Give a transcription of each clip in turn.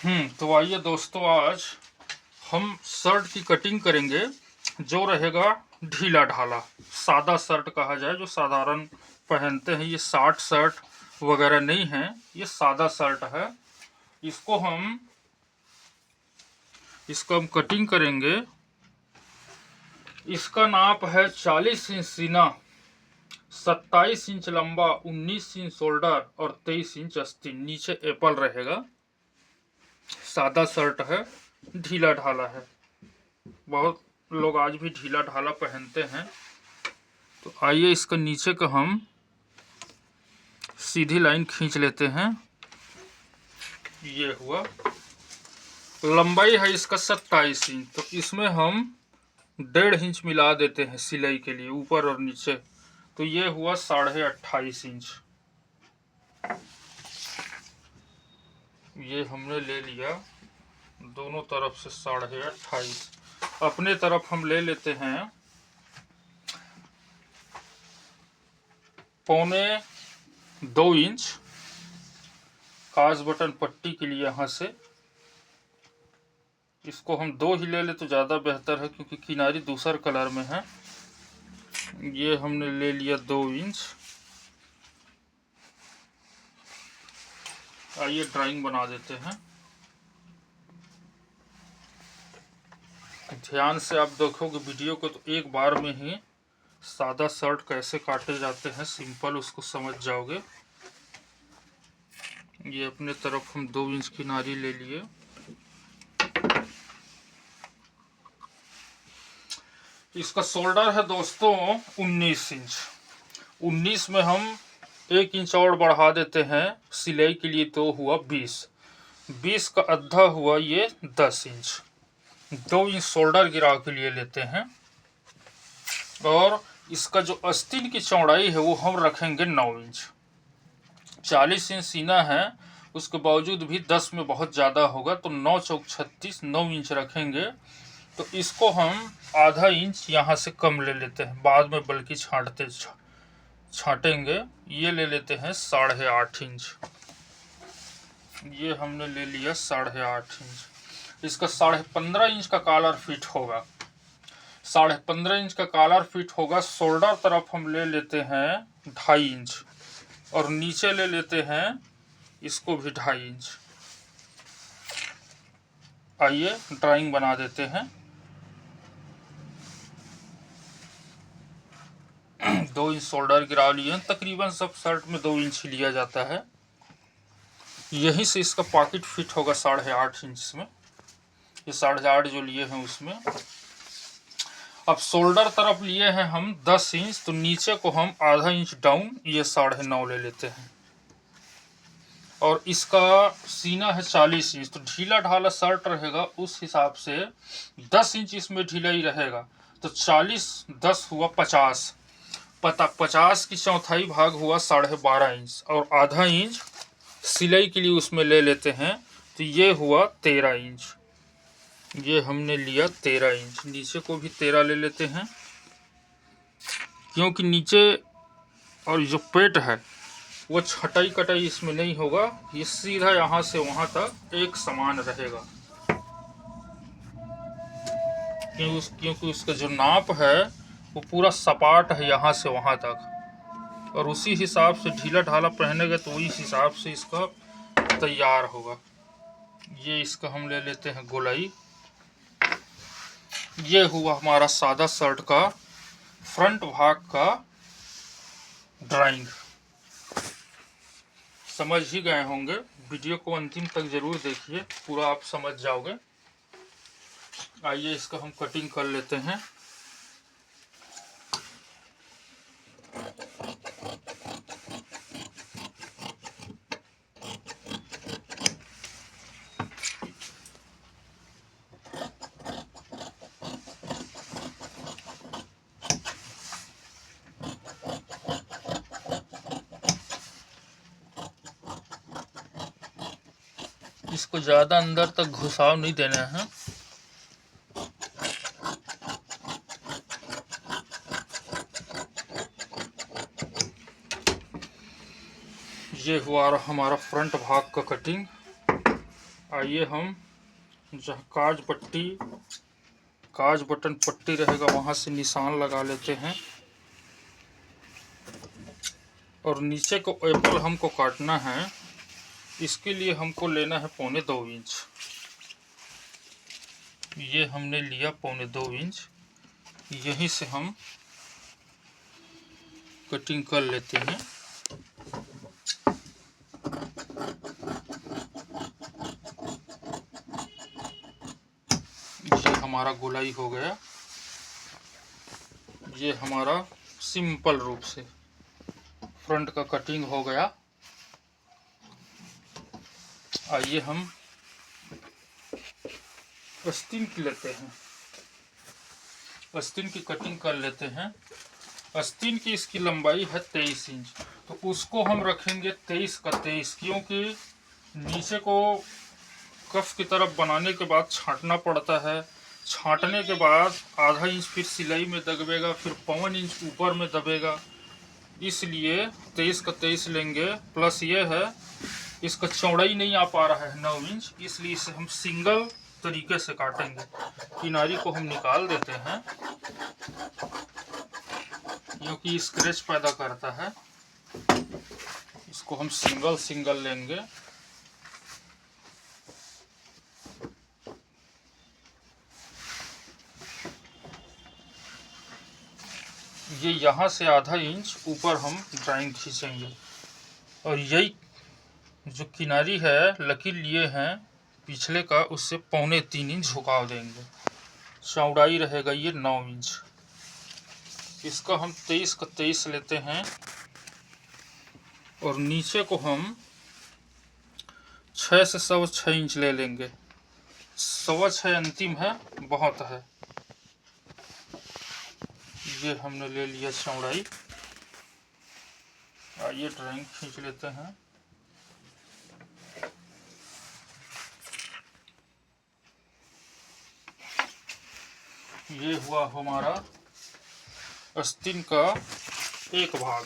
तो आइए दोस्तों, आज हम शर्ट की कटिंग करेंगे जो रहेगा ढीला ढाला। सादा शर्ट कहा जाए, जो साधारण पहनते हैं। ये शार्ट शर्ट वगैरह नहीं है, ये सादा शर्ट है। इसको हम कटिंग करेंगे। इसका नाप है 40 इंच सीना, 27 इंच लंबा, 19 इंच शोल्डर और 23 इंच आस्तीन। नीचे एप्पल रहेगा। सादा शर्ट है, ढीला ढाला है। बहुत लोग आज भी ढीला ढाला पहनते हैं। तो आइए इसका नीचे का हम सीधी लाइन खींच लेते हैं। ये हुआ। लंबाई है इसका 27 इंच, तो इसमें हम 1.5 इंच मिला देते हैं सिलाई के लिए, ऊपर और नीचे। तो ये हुआ 28.5 इंच। ये हमने ले लिया दोनों तरफ से 28.5। अपने तरफ हम ले लेते हैं 1.25 इंच काज बटन पट्टी के लिए। यहाँ से इसको हम 2 ही ले ले तो ज़्यादा बेहतर है, क्योंकि किनारी दूसर कलर में है। ये हमने ले लिया 2 इंच। आइए ड्राइंग बना देते हैं। ध्यान से आप देखोगे वीडियो को तो एक बार में ही सादा शर्ट कैसे काटे जाते हैं, सिंपल, उसको समझ जाओगे। ये अपने तरफ हम 2 इंच किनारी ले लिए। इसका शोल्डर है दोस्तों 19 इंच। 19 में हम 1 इंच और बढ़ा देते हैं सिलाई के लिए, तो हुआ 20। 20 का आधा हुआ ये 10 इंच। 2 इंच शोल्डर गिरा के लिए लेते हैं। और इसका जो आस्तीन की चौड़ाई है वो हम रखेंगे 9 इंच। 40 इंच सीना है, उसके बावजूद भी 10 में बहुत ज़्यादा होगा, तो 9 चौक 36, 9 इंच रखेंगे। तो इसको हम आधा इंच यहाँ से कम ले लेते हैं, बाद में बल्कि छाटेंगे। ये ले लेते हैं 8.5 इंच। ये हमने ले लिया 8.5 इंच। इसका 15.5 इंच का कॉलर फिट होगा। 15.5 इंच का कॉलर फिट होगा। शोल्डर तरफ हम ले लेते हैं 2.5 इंच और नीचे ले लेते हैं इसको भी 2.5 इंच। आइए ड्राइंग बना देते हैं। 2 इंच शोल्डर गिरा लिए। तकरीबन सब शर्ट में 2 इंच ही लिया जाता है। यहीं से इसका पॉकेट फिट होगा 8.5 इंच में। ये 8.5 जो लिए हैं उसमें। अब शोल्डर तरफ लिए हैं हम 10 इंच, तो नीचे को हम आधा इंच डाउन, ये 9.5 ले लेते हैं। और इसका सीना है 40 इंच, तो ढीला ढाला शर्ट रहेगा, उस हिसाब से 10 इंच इसमें ढीलाई रहेगा। तो 40 10 हुआ 50। 50 की चौथाई भाग हुआ 12.5 इंच, और आधा इंच सिलाई के लिए उसमें ले लेते हैं। तो ये हुआ 13 इंच। ये हमने लिया 13 इंच। नीचे को भी 13 ले लेते हैं, क्योंकि नीचे और जो पेट है वो छटाई कटाई इसमें नहीं होगा। ये सीधा यहाँ से वहाँ तक एक समान रहेगा, क्योंकि उसका जो नाप है वो पूरा सपाट है यहाँ से वहाँ तक। और उसी हिसाब से ढीला ढाला पहनेगा तो उस हिसाब से इसका तैयार होगा। ये इसका हम ले लेते हैं गोलाई। ये हुआ हमारा सादा शर्ट का फ्रंट भाग का ड्राइंग। समझ ही गए होंगे। वीडियो को अंतिम तक जरूर देखिए, पूरा आप समझ जाओगे। आइए इसका हम कटिंग कर लेते हैं। इसको ज़्यादा अंदर तक घुसाव नहीं देना है। ये हुआ हमारा फ्रंट भाग का कटिंग। आइए हम जहाँ काज बटन पट्टी रहेगा वहाँ से निशान लगा लेते हैं। और नीचे को एप्पल हमको काटना है, इसके लिए हमको लेना है 2.25 इंच। ये हमने लिया 2.25 इंच। यहीं से हम कटिंग कर लेते हैं। ये हमारा गोलाई हो गया। ये हमारा सिंपल रूप से फ्रंट का कटिंग हो गया। आइए हम आस्तीन की लेते हैं, आस्तीन की कटिंग कर लेते हैं। आस्तीन की इसकी लंबाई है 23 इंच, तो उसको हम रखेंगे 23 का 23, क्योंकि नीचे को कफ की तरफ बनाने के बाद छांटना पड़ता है। छांटने के बाद आधा इंच फिर सिलाई में दबेगा, फिर 1.25 इंच ऊपर में दबेगा। इसलिए 23 का 23 लेंगे। प्लस ये है इसका चौड़ाई नहीं आ पा रहा है 9 इंच, इसलिए इसे हम सिंगल तरीके से काटेंगे। किनारी को हम निकाल देते हैं क्योंकि स्क्रैच पैदा करता है। इसको हम सिंगल लेंगे। ये यहाँ से आधा इंच ऊपर हम ड्राइंग खींचेंगे और यही जो किनारी है लकीर लिए हैं पिछले का, उससे 3.25 इंच झुकाव देंगे। चौड़ाई रहेगा ये 9 इंच। इसका हम 23 का 23 लेते हैं और नीचे को हम 6 से 6.25 इंच ले लेंगे। 6.25 अंतिम है, बहुत है। ये हमने ले लिया चौड़ाई। आइए ड्राइंग खींच लेते हैं। ये हुआ हमारा आस्तीन का एक भाग।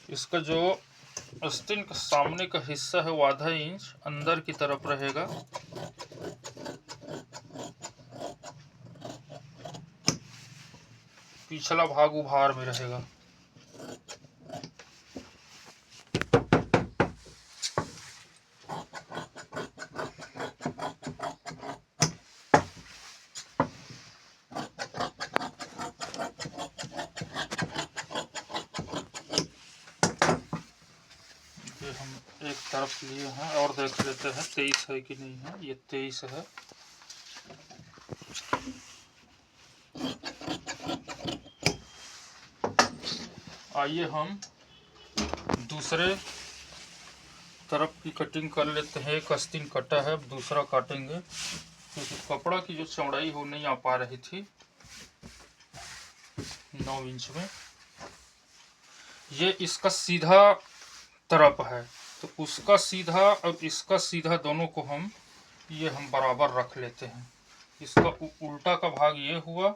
इसका जो आस्तीन का सामने का हिस्सा है वो आधा इंच अंदर की तरफ रहेगा। पिछला भाग उभार में रहेगा। ये हम एक तरफ लिए हैं और देख लेते हैं 23 है कि नहीं है। ये 23 है। आइए हम दूसरे तरफ की कटिंग कर लेते हैं। एक आस्तीन कटा है, अब दूसरा काटेंगे क्योंकि कपड़ा की जो चौड़ाई हो नहीं आ पा रही थी 9 इंच में। ये इसका सीधा तरफ है तो उसका सीधा और इसका सीधा दोनों को हम बराबर रख लेते हैं। इसका उल्टा का भाग ये हुआ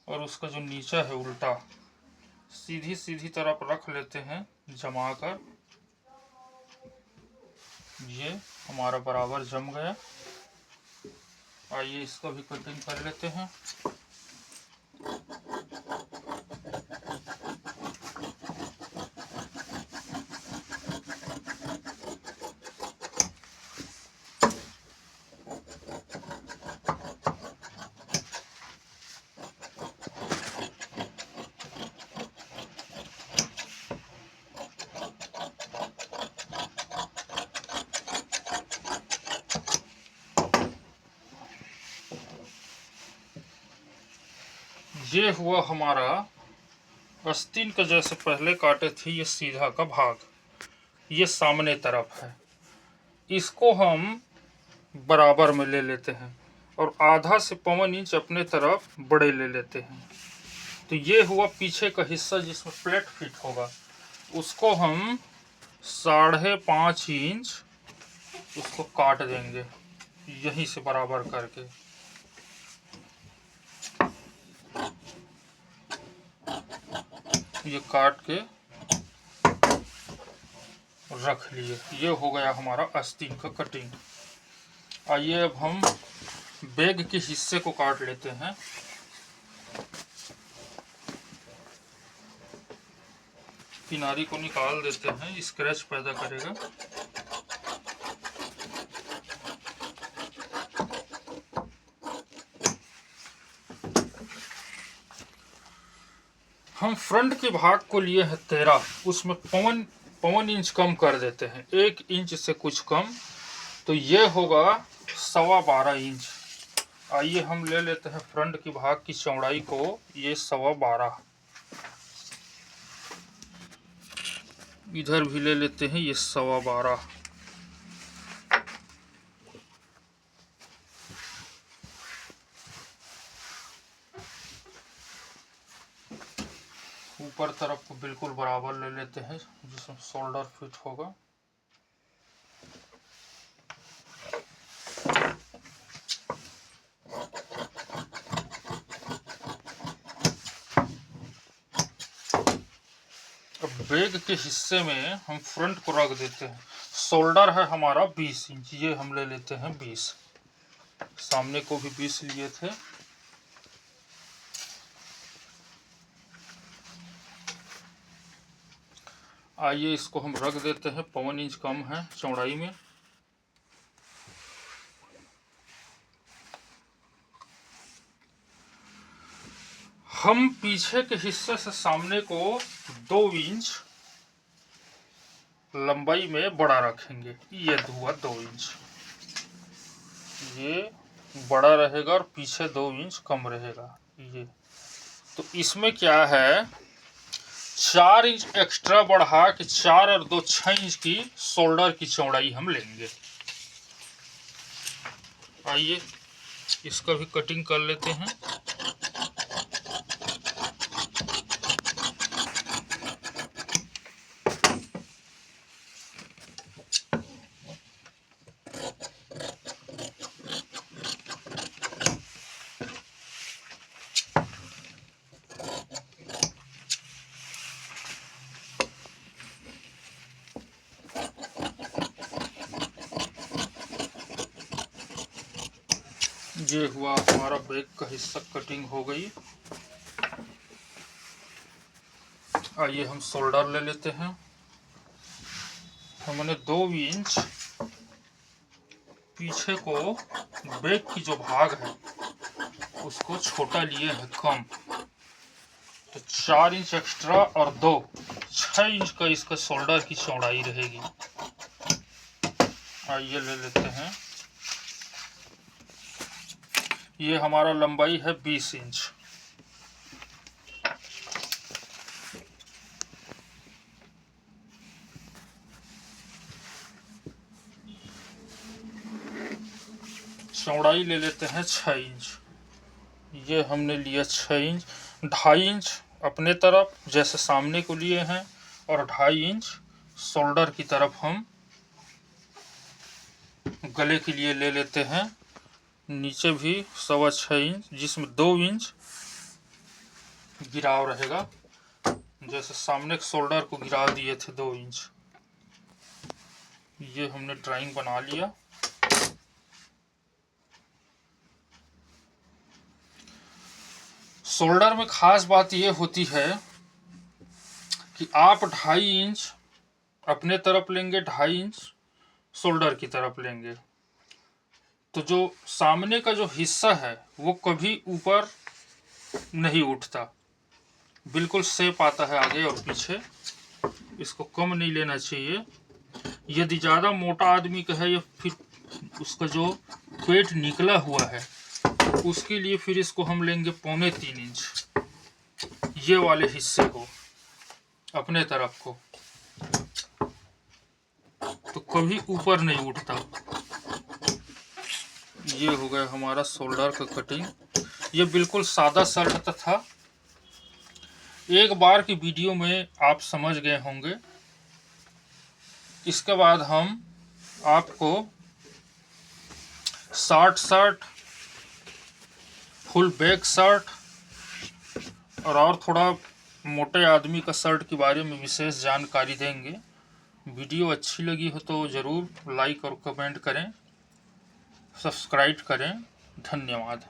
और उसका जो नीचा है उल्टा, सीधी तरफ रख लेते हैं जमा कर। ये हमारा बराबर जम गया। आइए इसका भी कटिंग कर लेते हैं। ये हुआ हमारा आस्तीन का जैसे पहले काटे थे ये सीधा का भाग। ये सामने तरफ है, इसको हम बराबर में ले लेते हैं और आधा से 1.25 इंच अपने तरफ बड़े ले लेते हैं। तो ये हुआ पीछे का हिस्सा जिसमें प्लेट फिट होगा। उसको हम 5.5 इंच उसको काट देंगे यहीं से बराबर करके। ये काट के रख लिए। ये हो गया हमारा आस्तीन का कटिंग। आइए अब हम बैग के हिस्से को काट लेते हैं। किनारी को निकाल देते हैं, स्क्रैच पैदा करेगा। हम फ्रंट के भाग को लिए हैं 13, उसमें पवन इंच कम कर देते हैं, 1 इंच से कुछ कम, तो ये होगा 12.25 इंच। आइए हम ले लेते हैं फ्रंट के भाग की चौड़ाई को, ये 12.25। इधर भी ले लेते हैं ये 12.25। ऊपर तरफ को बिल्कुल बराबर ले लेते हैं जिसमें शोल्डर फिट होगा। अब बैग के हिस्से में हम फ्रंट को रख देते हैं। शोल्डर है हमारा 20 इंच, ये हम ले लेते हैं 20। सामने को भी 20 लिए थे। आइए इसको हम रख देते हैं, पवन इंच कम है चौड़ाई में। हम पीछे के हिस्से से सामने को 2 इंच लंबाई में बड़ा रखेंगे। ये हुआ 2 इंच, ये बड़ा रहेगा और पीछे 2 इंच कम रहेगा। ये तो इसमें क्या है, 4 इंच एक्स्ट्रा बढ़ा के 4 और 2 6 इंच की शोल्डर की चौड़ाई हम लेंगे। आइए इसका भी कटिंग कर लेते हैं। ये हुआ हमारा बैग का हिस्सा, कटिंग हो गई। आइए हम शोल्डर ले लेते हैं। हमने 2 इंच पीछे को बैग की जो भाग है उसको छोटा लिए हैं कम, तो 4 इंच एक्स्ट्रा और 2 6 इंच का इसका शोल्डर की चौड़ाई रहेगी। आइए ले लेते हैं। ये हमारा लंबाई है 20 इंच। चौड़ाई ले लेते हैं 6 इंच। ये हमने लिया 6 इंच। 2.5 इंच अपने तरफ जैसे सामने को लिए हैं और 2.5 इंच शोल्डर की तरफ हम गले के लिए ले लेते हैं। नीचे भी 6.25 इंच, जिसमें 2 इंच गिराव रहेगा, जैसे सामने के शोल्डर को गिरा दिए थे 2 इंच। ये हमने ड्राइंग बना लिया। शोल्डर में खास बात यह होती है कि आप 2.5 इंच अपने तरफ लेंगे, 2.5 इंच शोल्डर की तरफ लेंगे, तो जो सामने का जो हिस्सा है वो कभी ऊपर नहीं उठता, बिल्कुल सेप आता है आगे और पीछे। इसको कम नहीं लेना चाहिए। यदि ज़्यादा मोटा आदमी का है या फिर उसका जो पेट निकला हुआ है, उसके लिए फिर इसको हम लेंगे 2.25 इंच, ये वाले हिस्से को अपने तरफ को, तो कभी ऊपर नहीं उठता। ये हो गया हमारा शोल्डर का कटिंग। ये बिल्कुल सादा शर्ट था, एक बार की वीडियो में आप समझ गए होंगे। इसके बाद हम आपको शर्ट, फुल बैक शर्ट और थोड़ा मोटे आदमी का शर्ट के बारे में विशेष जानकारी देंगे। वीडियो अच्छी लगी हो तो ज़रूर लाइक और कमेंट करें, सब्सक्राइब करें। धन्यवाद।